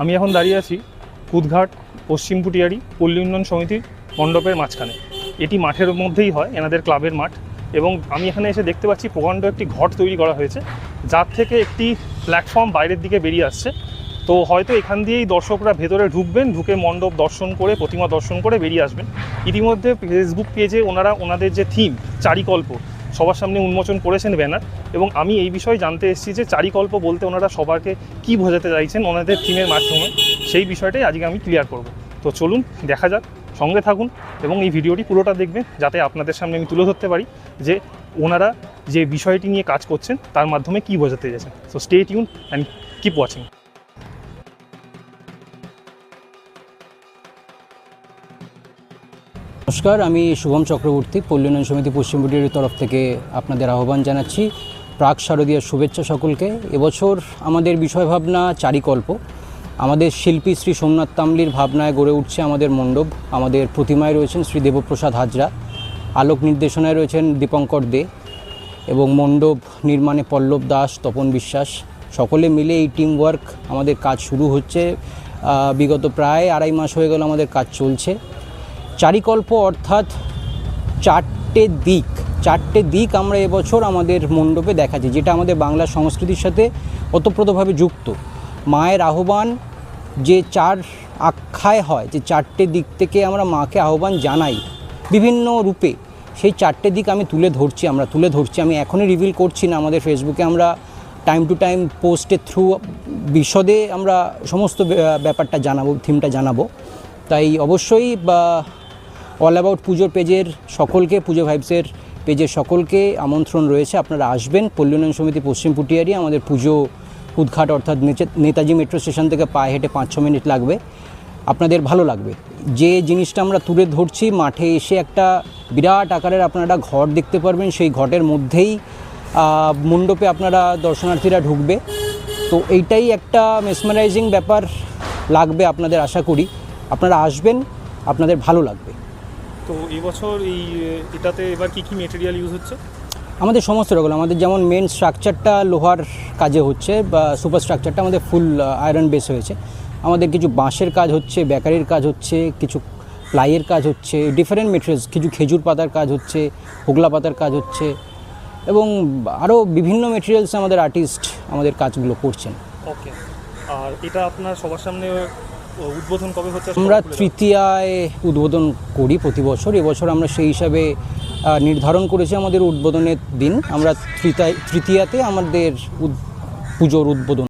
আমি এখন দাঁড়িয়ে আছি কুদঘাট পশ্চিম পুটিয়ারি পল্লী উন্নয়ন সমিতির মণ্ডপের মাঝখানে। এটি মাঠের মধ্যেই হয়, এনাদের ক্লাবের মাঠ। এবং আমি এখানে এসে দেখতে পাচ্ছি প্রকাণ্ড একটি ঘট তৈরি করা হয়েছে, যার থেকে একটি প্ল্যাটফর্ম বাইরের দিকে বেরিয়ে আসছে। তো হয়তো এখান দিয়েই দর্শকরা ভেতরে ঢুকবেন, ঢুকে মণ্ডপ দর্শন করে, প্রতিমা দর্শন করে বেরিয়ে আসবেন। ইতিমধ্যে ফেসবুক পেজে ওনারা ওনাদের যে থিম চারিকল্প সবার সামনে উন্মোচন করেছেন ব্যানার। এবং আমি এই বিষয়ে জানতে এসেছি যে চারিকল্প বলতে ওনারা সবাইকে কী বোঝাতে চাইছেন ওনাদের থিমের মাধ্যমে, সেই বিষয়টাই আজকে আমি ক্লিয়ার করব। তো চলুন দেখা যাক, সঙ্গে থাকুন এবং এই ভিডিওটি পুরোটা দেখবেন, যাতে আপনাদের সামনে আমি তুলে ধরতে পারি যে ওনারা যে বিষয়টি নিয়ে কাজ করছেন তার মাধ্যমে কী বোঝাতে চাইছেন। So stay tune and keep watching. নমস্কার, আমি শুভম চক্রবর্তী, পল্লী উন্নয়ন সমিতি পশ্চিম পুটিয়ারির তরফ থেকে আপনাদের আহ্বান জানাচ্ছি। প্রাক শারদীয়ার শুভেচ্ছা সকলকে। এবছর আমাদের বিষয়ভাবনা চারিকল্প। আমাদের শিল্পী শ্রী সোমনাথ তামলির ভাবনায় গড়ে উঠছে আমাদের মণ্ডপ। আমাদের প্রতিমায় রয়েছেন শ্রী দেবপ্রসাদ হাজরা, আলোক নির্দেশনায় রয়েছেন দীপঙ্কর দে এবং মণ্ডপ নির্মাণে পল্লব দাস, তপন বিশ্বাস। সকলে মিলে এই টিম ওয়ার্ক আমাদের কাজ শুরু হচ্ছে। বিগত প্রায় 2.5 মাস হয়ে গেল আমাদের কাজ চলছে। চারিকল্প অর্থাৎ চারটে দিক আমরা এবছর আমাদের মণ্ডপে দেখাচ্ছি, যেটা আমাদের বাংলা সংস্কৃতির সাথে ওতপ্রোতভাবে যুক্ত। মায়ের আহ্বান যে 4 আখ্যায় হয়, যে 4টে দিক থেকে আমরা মাকে আহ্বান জানাই বিভিন্ন রূপে, সেই 4টে দিক আমরা তুলে ধরছি। আমি এখনই রিভিল করছি না, আমাদের ফেসবুকে আমরা টাইম টু টাইম পোস্টের থ্রু বিশদে আমরা সমস্ত ব্যাপারটা জানাবো, থিমটা জানাবো। তাই অবশ্যই অল অ্যাবাউট পুজোর পেজের সকলকে, পুজো ভাইবসের পেজের সকলকে আমন্ত্রণ রয়েছে। আপনারা আসবেন পল্লী উন্নয়ন সমিতি পশ্চিম পুটিয়ারি। আমাদের পুজো কুদঘাট অর্থাৎ নেতাজি মেট্রো স্টেশন থেকে পায়ে হেঁটে 5-6 মিনিট লাগবে। আপনাদের ভালো লাগবে। যে জিনিসটা আমরা তুলে ধরছি, মাঠে এসে একটা বিরাট আকারের আপনারা ঘর দেখতে পারবেন। সেই ঘটের মধ্যেই মণ্ডপে আপনারা দর্শনার্থীরা ঢুকবে। তো এইটাই একটা মেসমারাইজিং ব্যাপার লাগবে আপনাদের। আশা করি আপনারা আসবেন, আপনাদের ভালো লাগবে। তো এবছর এটাতে এবার কী মেটেরিয়াল ইউজ হচ্ছে? আমাদের সমস্ত রকম, আমাদের যেমন মেন স্ট্রাকচারটা লোহার কাজে হচ্ছে, বা সুপার স্ট্রাকচারটা আমাদের ফুল আয়রন বেস হয়েছে। আমাদের কিছু বাঁশের কাজ হচ্ছে, বেকারির কাজ হচ্ছে, কিছু প্লাইয়ের কাজ হচ্ছে, ডিফারেন্ট মেটেরিয়ালস, কিছু খেজুর পাতার কাজ হচ্ছে, হোগলা পাতার কাজ হচ্ছে, এবং আরও বিভিন্ন মেটেরিয়ালস আমাদের আর্টিস্ট আমাদের কাজগুলো করছেন। ওকে, আর এটা আপনার সবার সামনে উদ্বোধন কবে হচ্ছে? আমরা তৃতীয়ায় উদ্বোধন করি প্রতি বছর। এবছর আমরা সেই হিসাবে নির্ধারণ করেছি আমাদের উদ্বোধনের দিন। আমরা তৃতীয়াতে আমাদের পুজোর উদ্বোধন